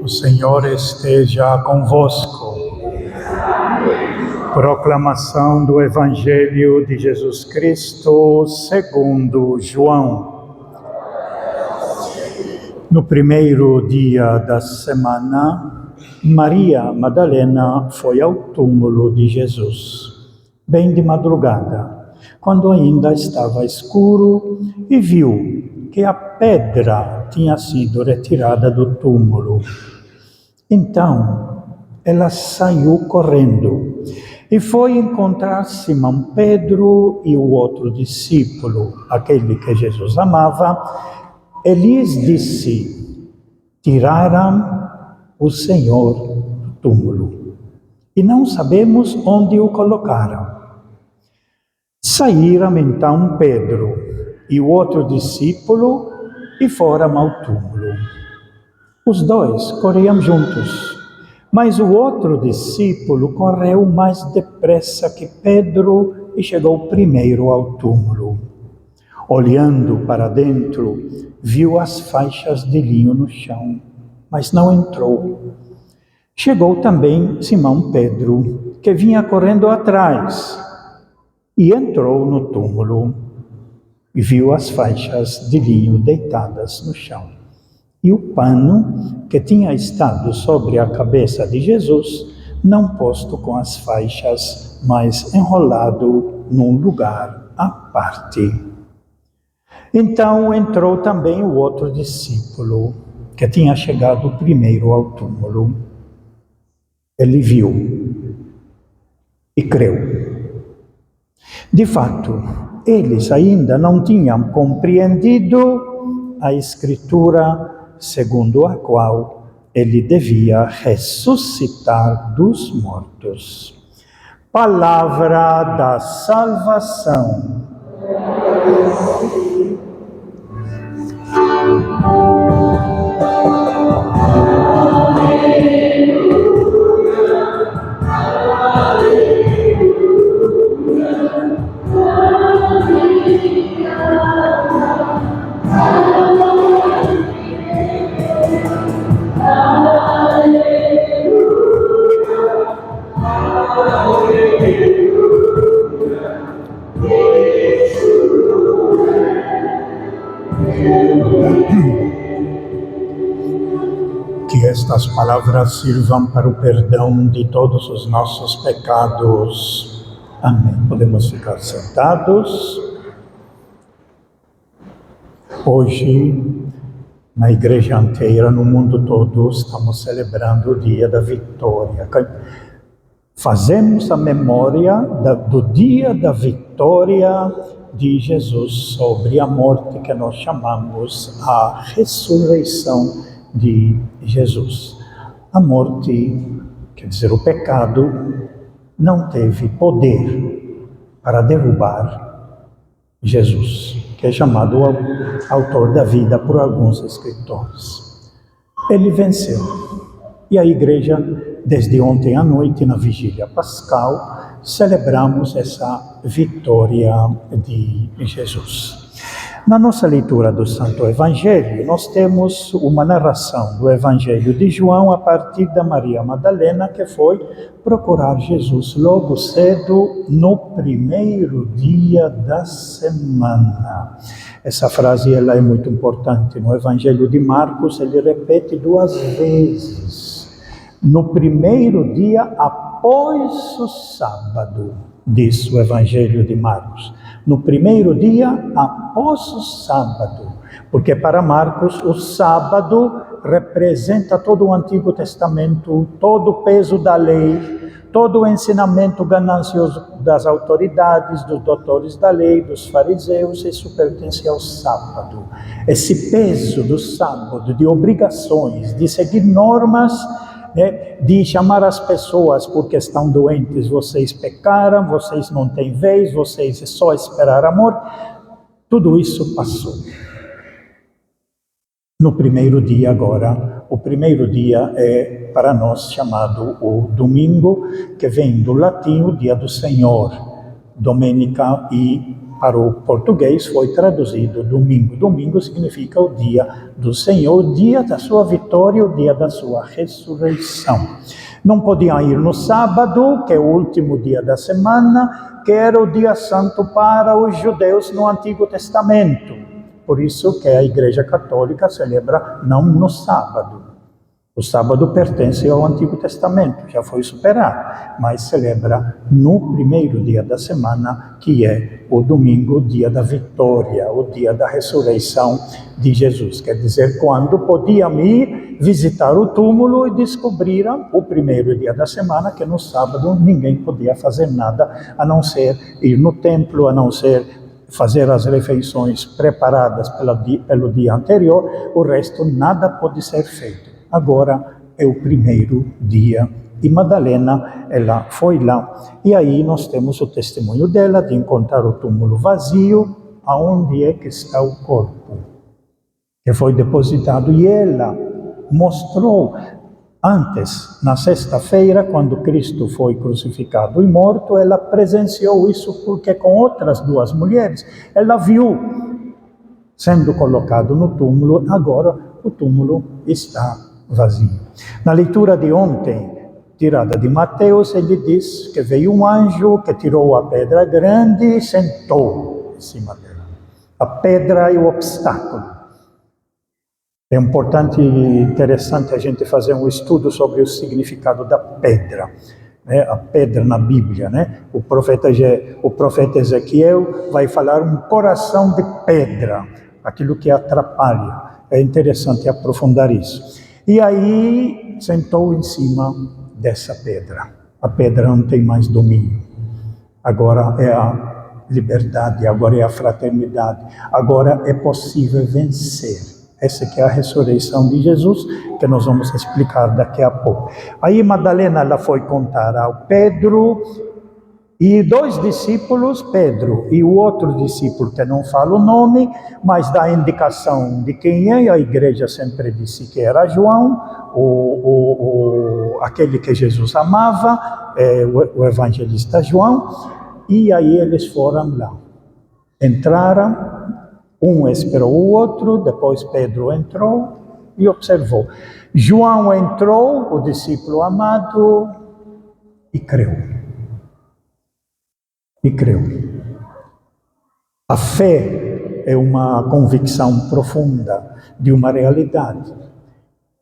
O Senhor esteja convosco. Proclamação do Evangelho de Jesus Cristo segundo João. No primeiro dia da semana, Maria Madalena foi ao túmulo de Jesus, bem de madrugada, quando ainda estava escuro, e viu que a pedra tinha sido retirada do túmulo. Então, ela saiu correndo e foi encontrar Simão Pedro e o outro discípulo, aquele que Jesus amava, e lhes disse: tiraram o Senhor do túmulo e não sabemos onde o colocaram. Saíram então Pedro e o outro discípulo e foram ao túmulo. Os dois corriam juntos, mas o outro discípulo correu mais depressa que Pedro e chegou primeiro ao túmulo. Olhando para dentro, viu as faixas de linho no chão, mas não entrou. Chegou também Simão Pedro, que vinha correndo atrás, e entrou no túmulo, e viu as faixas de linho deitadas no chão, e o pano que tinha estado sobre a cabeça de Jesus, não posto com as faixas, mas enrolado num lugar à parte. Então entrou também o outro discípulo, que tinha chegado primeiro ao túmulo. Ele viu e creu. De fato, eles ainda não tinham compreendido a Escritura segundo a qual ele devia ressuscitar dos mortos. Palavra da salvação. Que estas palavras sirvam para o perdão de todos os nossos pecados. Amém. Podemos ficar sentados. Hoje, na igreja inteira, no mundo todo, estamos celebrando o dia da vitória. Fazemos a memória do dia da vitória de Jesus sobre a morte, que nós chamamos a ressurreição de Jesus. A morte, quer dizer, o pecado, não teve poder para derrubar Jesus, que é chamado o autor da vida por alguns escritores. Ele venceu. E a igreja, desde ontem à noite, na vigília pascal, celebramos essa vitória de Jesus. Na nossa leitura do Santo Evangelho, nós temos uma narração do Evangelho de João a partir da Maria Madalena, que foi procurar Jesus logo cedo, no primeiro dia da semana. Essa frase ela é muito importante. No Evangelho de Marcos, ele repete 2 vezes. No primeiro dia após o sábado, diz o Evangelho de Marcos. No primeiro dia após o sábado, porque para Marcos o sábado representa todo o Antigo Testamento, todo o peso da lei, todo o ensinamento ganancioso das autoridades, dos doutores da lei, dos fariseus. Isso pertence ao sábado. Esse peso do sábado, de obrigações, de seguir normas, de chamar as pessoas porque estão doentes, vocês pecaram, vocês não têm vez, vocês é só esperar a morte. Tudo isso passou. no primeiro dia agora. O primeiro dia é para nós chamado o domingo, que vem do latim o dia do Senhor, Domenica, e para o português foi traduzido domingo. Domingo significa o dia do Senhor, o dia da sua vitória, o dia da sua ressurreição. Não podiam ir no sábado, que é o último dia da semana, que era o dia santo para os judeus no Antigo Testamento. Por isso que a Igreja Católica celebra não no sábado. O sábado pertence ao Antigo Testamento, já foi superado, mas celebra no primeiro dia da semana, que é o domingo, o dia da vitória, o dia da ressurreição de Jesus. Quer dizer, quando podiam ir visitar o túmulo e descobriram, o primeiro dia da semana, que no sábado ninguém podia fazer nada, a não ser ir no templo, a não ser fazer as refeições preparadas pelo dia anterior, o resto nada pode ser feito. Agora é o primeiro dia e Madalena, ela foi lá. E aí nós temos o testemunho dela de encontrar o túmulo vazio, aonde é que está o corpo que foi depositado. E ela mostrou antes, na sexta-feira, quando Cristo foi crucificado e morto, ela presenciou isso porque com outras duas mulheres, ela viu sendo colocado no túmulo. Agora o túmulo está vazio. Na leitura de ontem, tirada de Mateus, ele diz que veio um anjo que tirou a pedra grande e sentou em cima dela. A pedra é o obstáculo. É importante e interessante a gente fazer um estudo sobre o significado da pedra. A pedra na Bíblia, O profeta Ezequiel vai falar um coração de pedra, aquilo que atrapalha. É interessante aprofundar isso. E aí sentou em cima dessa pedra. A pedra não tem mais domínio. Agora é a liberdade, agora é a fraternidade. Agora é possível vencer. Essa que é a ressurreição de Jesus, que nós vamos explicar daqui a pouco. Aí Madalena, ela foi contar ao Pedro e dois discípulos, Pedro e o outro discípulo, que não fala o nome, mas dá indicação de quem é. A igreja sempre disse que era João, aquele que Jesus amava, o evangelista João. E aí eles foram lá, entraram, um esperou o outro, depois Pedro entrou e observou. João entrou, o discípulo amado, e creu. A fé é uma convicção profunda de uma realidade.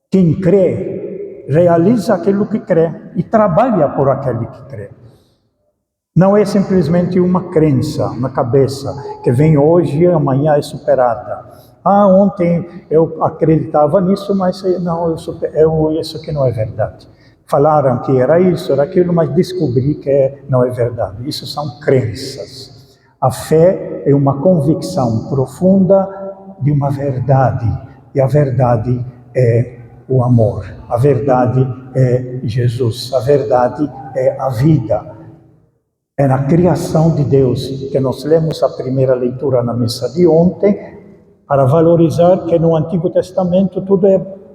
Quem crê, realiza aquilo que crê e trabalha por aquele que crê. Não é simplesmente uma crença na cabeça, que vem hoje e amanhã é superada. Ontem eu acreditava nisso, mas não, isso aqui não é verdade. Falaram que era isso, era aquilo, mas descobri que não é verdade. Isso são crenças. A fé é uma convicção profunda de uma verdade. E a verdade é o amor. A verdade é Jesus. A verdade é a vida. É na criação de Deus, que nós lemos a primeira leitura na missa de ontem, para valorizar que no Antigo Testamento tudo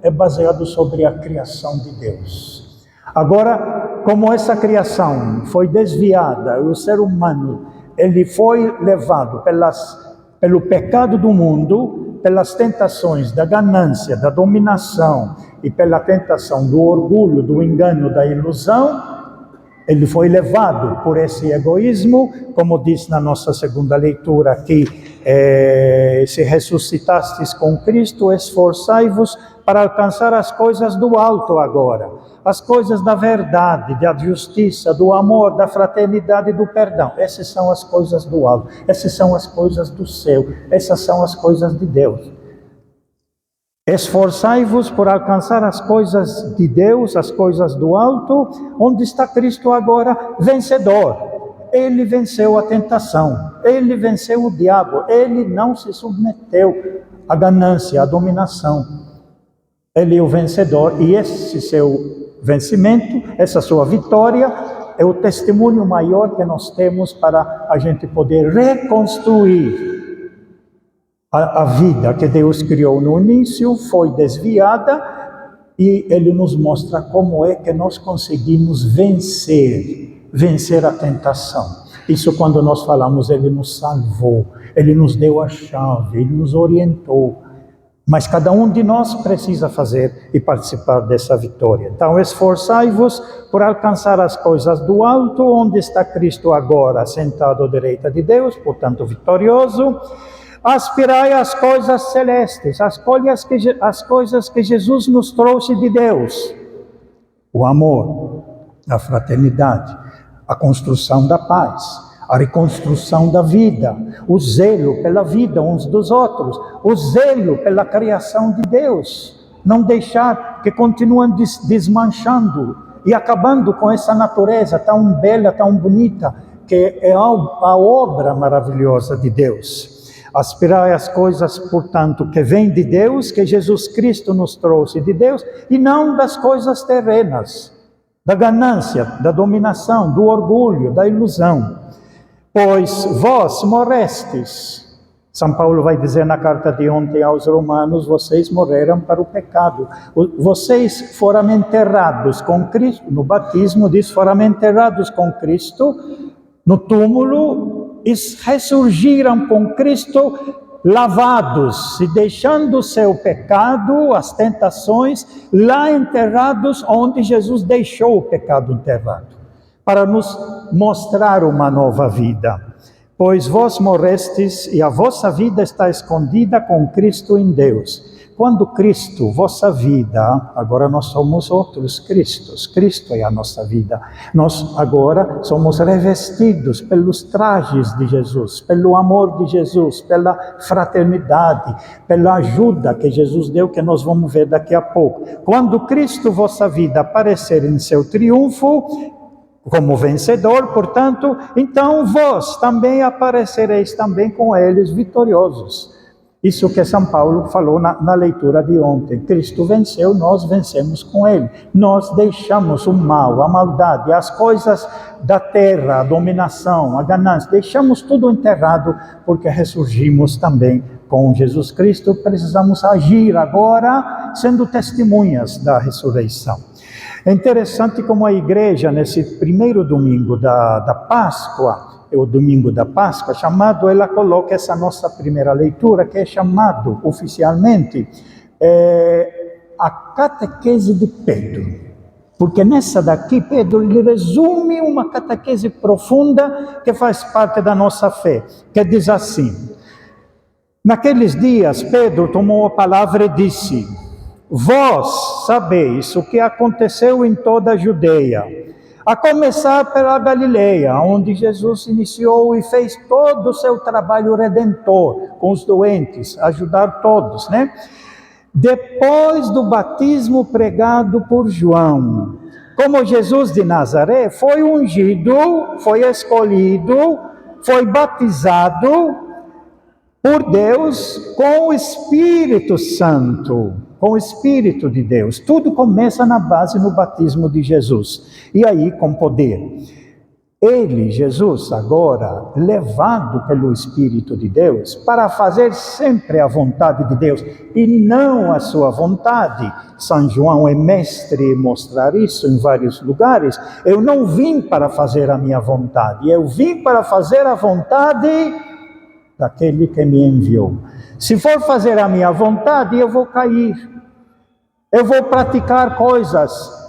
é baseado sobre a criação de Deus. Agora, como essa criação foi desviada, o ser humano, ele foi levado pelo pecado do mundo, pelas tentações da ganância, da dominação e pela tentação do orgulho, do engano, da ilusão. Ele foi levado por esse egoísmo, como diz na nossa segunda leitura aqui, se ressuscitastes com Cristo, esforçai-vos para alcançar as coisas do alto agora, as coisas da verdade, da justiça, do amor, da fraternidade e do perdão. Essas são as coisas do alto, essas são as coisas do céu, essas são as coisas de Deus. Esforçai-vos por alcançar as coisas de Deus, as coisas do alto, onde está Cristo agora, vencedor. Ele venceu a tentação, ele venceu o diabo, ele não se submeteu à ganância, à dominação. Ele é o vencedor, e esse seu vencimento, essa sua vitória, é o testemunho maior que nós temos para a gente poder reconstruir A vida que Deus criou no início foi desviada e Ele nos mostra como é que nós conseguimos vencer a tentação. Isso quando nós falamos, Ele nos salvou, Ele nos deu a chave, Ele nos orientou. Mas cada um de nós precisa fazer e participar dessa vitória. Então, esforçai-vos por alcançar as coisas do alto, onde está Cristo agora, sentado à direita de Deus, portanto vitorioso. Aspirai às coisas celestes, as coisas que Jesus nos trouxe de Deus. O amor, a fraternidade, a construção da paz, a reconstrução da vida, o zelo pela vida uns dos outros, o zelo pela criação de Deus. Não deixar que continuem desmanchando e acabando com essa natureza tão bela, tão bonita, que é a obra maravilhosa de Deus. Aspirai às coisas, portanto, que vêm de Deus, que Jesus Cristo nos trouxe de Deus, e não das coisas terrenas, da ganância, da dominação, do orgulho, da ilusão. Pois vós morrestes. São Paulo vai dizer na carta de ontem aos Romanos, vocês morreram para o pecado. Vocês foram enterrados com Cristo, no batismo diz, foram enterrados com Cristo no túmulo, e ressurgiram com Cristo lavados, e deixando o seu pecado, as tentações, lá enterrados onde Jesus deixou o pecado enterrado, para nos mostrar uma nova vida. Pois vós morrestes e a vossa vida está escondida com Cristo em Deus. Quando Cristo, vossa vida, agora nós somos outros Cristos, Cristo é a nossa vida. Nós agora somos revestidos pelos trajes de Jesus, pelo amor de Jesus, pela fraternidade, pela ajuda que Jesus deu, que nós vamos ver daqui a pouco. Quando Cristo, vossa vida, aparecer em seu triunfo, como vencedor, portanto, então vós também aparecereis também com eles vitoriosos. Isso que São Paulo falou na leitura de ontem. Cristo venceu, nós vencemos com Ele. Nós deixamos o mal, a maldade, as coisas da terra, a dominação, a ganância, deixamos tudo enterrado, porque ressurgimos também com Jesus Cristo. Precisamos agir agora, sendo testemunhas da ressurreição. É interessante como a igreja, nesse primeiro domingo da Páscoa, o domingo da Páscoa, ela coloca essa nossa primeira leitura, que é chamado oficialmente a catequese de Pedro. Porque nessa daqui, Pedro lhe resume uma catequese profunda que faz parte da nossa fé, que diz assim: naqueles dias, Pedro tomou a palavra e disse: vós sabeis o que aconteceu em toda a Judeia, a começar pela Galileia, onde Jesus iniciou e fez todo o seu trabalho redentor com os doentes, ajudar todos, né? Depois do batismo pregado por João, como Jesus de Nazaré foi ungido, foi escolhido, foi batizado por Deus com o Espírito Santo, com o Espírito de Deus. Tudo começa na base no batismo de Jesus. E aí com poder. Ele, Jesus, agora, levado pelo Espírito de Deus, para fazer sempre a vontade de Deus, e não a sua vontade. São João é mestre em mostrar isso em vários lugares. Eu não vim para fazer a minha vontade, eu vim para fazer a vontade daquele que me enviou. Se for fazer a minha vontade, eu vou cair. Eu vou praticar coisas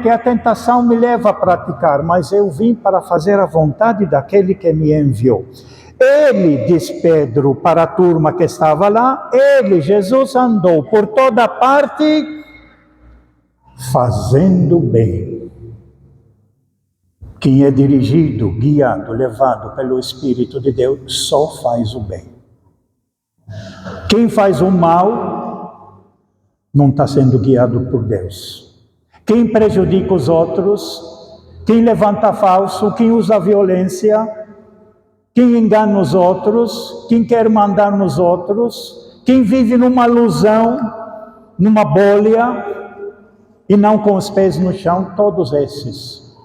que a tentação me leva a praticar, mas eu vim para fazer a vontade daquele que me enviou. Ele, diz Pedro para a turma que estava lá, ele, Jesus, andou por toda parte fazendo bem. Quem é dirigido, guiado, levado pelo Espírito de Deus, só faz o bem. Quem faz o mal, não está sendo guiado por Deus. Quem prejudica os outros, quem levanta falso, quem usa violência, quem engana os outros, quem quer mandar nos outros, quem vive numa ilusão, numa bolha, e não com os pés no chão, todos esses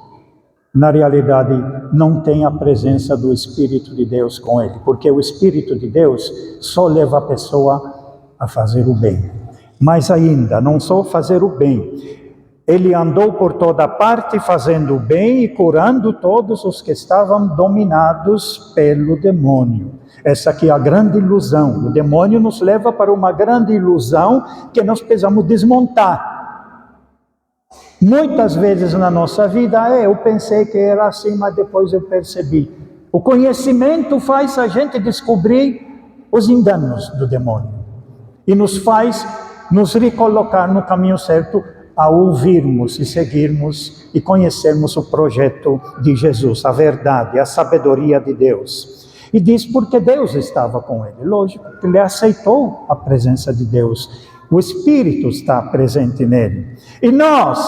na realidade não tem a presença do Espírito de Deus com ele, porque o Espírito de Deus só leva a pessoa a fazer o bem. Mas ainda, não só fazer o bem, ele andou por toda parte fazendo o bem e curando todos os que estavam dominados pelo demônio. Essa aqui é a grande ilusão. O demônio nos leva para uma grande ilusão que nós precisamos desmontar. Muitas vezes na nossa vida, eu pensei que era assim, mas depois eu percebi. O conhecimento faz a gente descobrir os enganos do demônio e nos faz nos recolocar no caminho certo ao ouvirmos e seguirmos e conhecermos o projeto de Jesus, a verdade, a sabedoria de Deus. E diz porque Deus estava com ele. Lógico que ele aceitou a presença de Deus. O Espírito está presente nele. E nós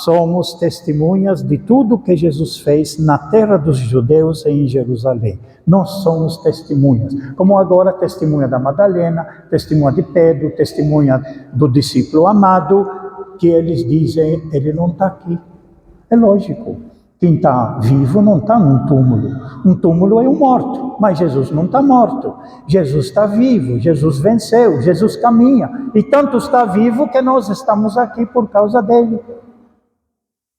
somos testemunhas de tudo que Jesus fez na terra dos judeus e em Jerusalém. Nós somos testemunhas. Como agora testemunha da Madalena, testemunha de Pedro, testemunha do discípulo amado, que eles dizem, ele não está aqui. É lógico. Quem está vivo não está num túmulo. Um túmulo é um morto, mas Jesus não está morto. Jesus está vivo, Jesus venceu, Jesus caminha. E tanto está vivo que nós estamos aqui por causa dele.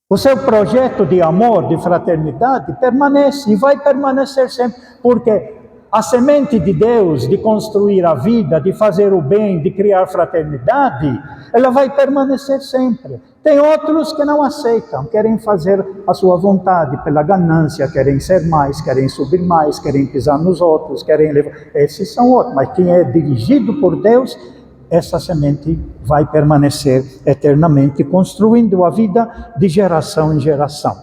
O seu projeto de amor, de fraternidade, permanece e vai permanecer sempre, porque a semente de Deus, de construir a vida, de fazer o bem, de criar fraternidade, ela vai permanecer sempre. Tem outros que não aceitam, querem fazer a sua vontade pela ganância, querem ser mais, querem subir mais, querem pisar nos outros, querem levar... Esses são outros, mas quem é dirigido por Deus, essa semente vai permanecer eternamente, construindo a vida de geração em geração.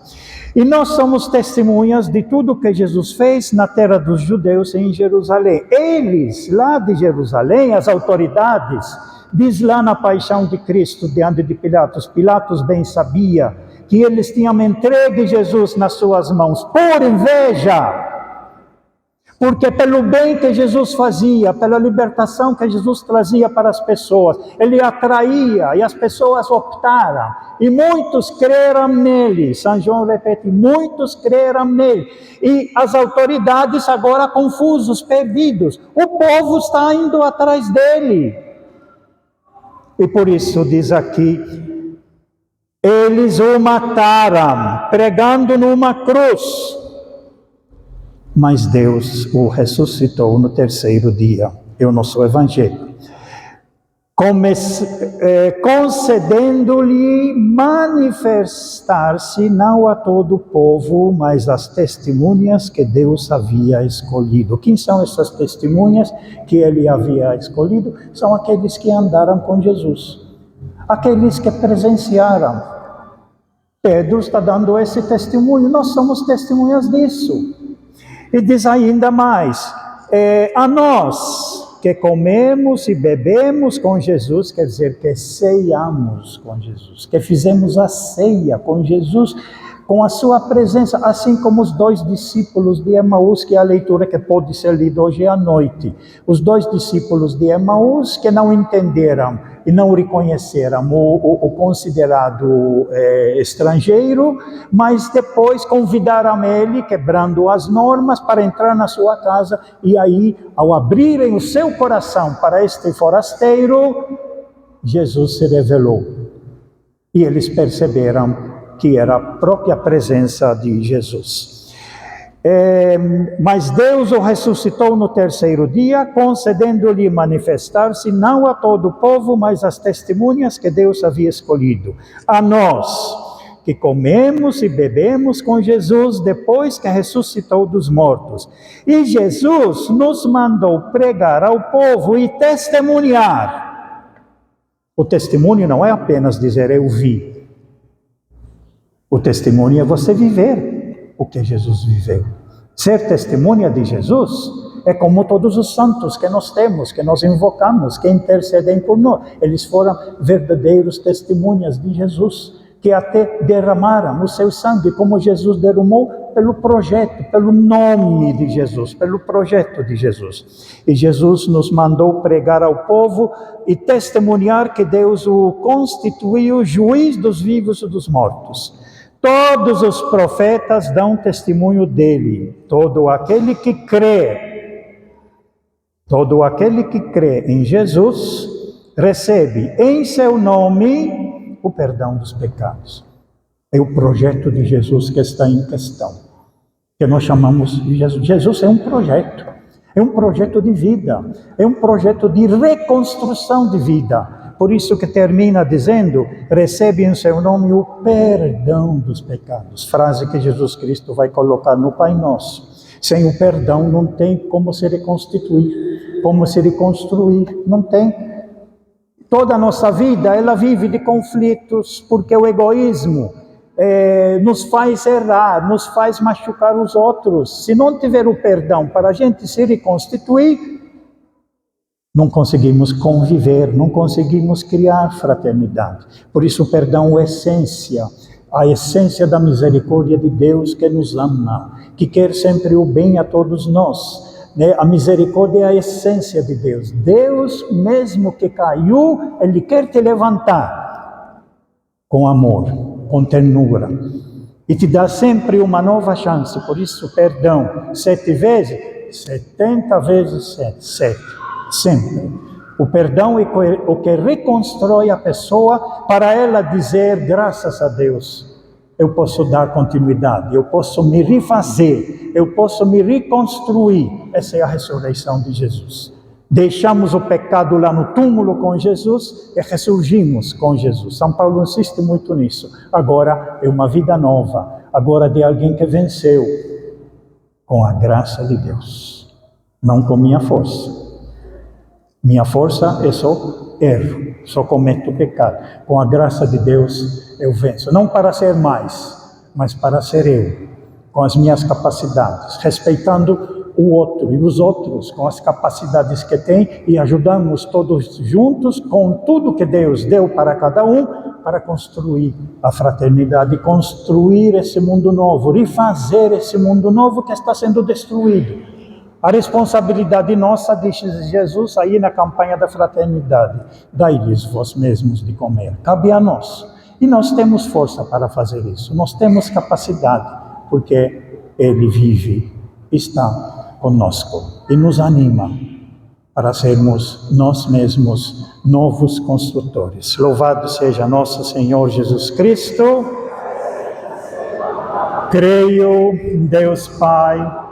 E nós somos testemunhas de tudo que Jesus fez na terra dos judeus em Jerusalém. Eles, lá de Jerusalém, as autoridades, diz lá na paixão de Cristo diante de Pilatos, Pilatos bem sabia que eles tinham entregue Jesus nas suas mãos por inveja. Porque pelo bem que Jesus fazia, pela libertação que Jesus trazia para as pessoas, ele atraía e as pessoas optaram. E muitos creram nele. São João repete, muitos creram nele. E as autoridades agora confusos, perdidos. O povo está indo atrás dele. E por isso diz aqui, eles o mataram, pregando numa cruz. Mas Deus o ressuscitou no terceiro dia. É o nosso evangelho. Concedendo-lhe manifestar-se não a todo o povo, mas às testemunhas que Deus havia escolhido. Quem são essas testemunhas que ele havia escolhido? São aqueles que andaram com Jesus. Aqueles que presenciaram. Pedro está dando esse testemunho. Nós somos testemunhas disso. E diz ainda mais, a nós que comemos e bebemos com Jesus, quer dizer que ceiamos com Jesus, que fizemos a ceia com Jesus, com a sua presença, assim como os 2 discípulos de Emaús, que é a leitura que pode ser lida hoje à noite. Os 2 discípulos de Emaús que não entenderam e não reconheceram o considerado estrangeiro, mas depois convidaram ele, quebrando as normas, para entrar na sua casa, e aí, ao abrirem o seu coração para este forasteiro, Jesus se revelou. E eles perceberam que era a própria presença de Jesus. Mas Deus o ressuscitou no terceiro dia, concedendo-lhe manifestar-se não a todo o povo, mas às testemunhas que Deus havia escolhido. A nós, que comemos e bebemos com Jesus depois que ressuscitou dos mortos. E Jesus nos mandou pregar ao povo e testemunhar. O testemunho não é apenas dizer eu vi. O testemunho é você viver o que Jesus viveu. Ser testemunha de Jesus é como todos os santos que nós temos, que nós invocamos, que intercedem por nós. Eles foram verdadeiros testemunhas de Jesus, que até derramaram o seu sangue, como Jesus derramou pelo projeto, pelo nome de Jesus, pelo projeto de Jesus. E Jesus nos mandou pregar ao povo e testemunhar que Deus o constituiu juiz dos vivos e dos mortos. Todos os profetas dão testemunho dele. Todo aquele que crê em Jesus, recebe em seu nome o perdão dos pecados. É o projeto de Jesus que está em questão, que nós chamamos de Jesus. Jesus é um projeto de vida, é um projeto de reconstrução de vida. Por isso que termina dizendo, recebe em seu nome o perdão dos pecados. Frase que Jesus Cristo vai colocar no Pai Nosso. Sem o perdão não tem como se reconstituir, como se reconstruir, não tem. Toda a nossa vida, ela vive de conflitos, porque o egoísmo nos faz errar, nos faz machucar os outros. Se não tiver o perdão para a gente se reconstituir, não conseguimos conviver, não conseguimos criar fraternidade. Por isso o perdão é a essência da misericórdia de Deus que nos ama, que quer sempre o bem a todos nós. A misericórdia é a essência de Deus. Deus, mesmo que caiu, Ele quer te levantar com amor, com ternura, e te dá sempre uma nova chance. Por isso, perdão, 7 vezes, 70 vezes 7. Sempre. O perdão é o que reconstrói a pessoa para ela dizer, graças a Deus, eu posso dar continuidade, eu posso me refazer, eu posso me reconstruir. Essa é a ressurreição de Jesus. Deixamos o pecado lá no túmulo com Jesus e ressurgimos com Jesus. São Paulo insiste muito nisso. Agora é uma vida nova, agora de alguém que venceu com a graça de Deus, não com minha força. Minha força é só erro, só cometo pecado. Com a graça de Deus eu venço. Não para ser mais, mas para ser eu, com as minhas capacidades, respeitando o outro e os outros com as capacidades que têm e ajudamos todos juntos com tudo que Deus deu para cada um para construir a fraternidade, construir esse mundo novo, refazer esse mundo novo que está sendo destruído. A responsabilidade nossa, diz Jesus aí na campanha da fraternidade, dai-lhes vós mesmos de comer. Cabe a nós. E nós temos força para fazer isso. Nós temos capacidade, porque Ele vive, está conosco e nos anima para sermos nós mesmos novos construtores. Louvado seja nosso Senhor Jesus Cristo. Creio em Deus Pai,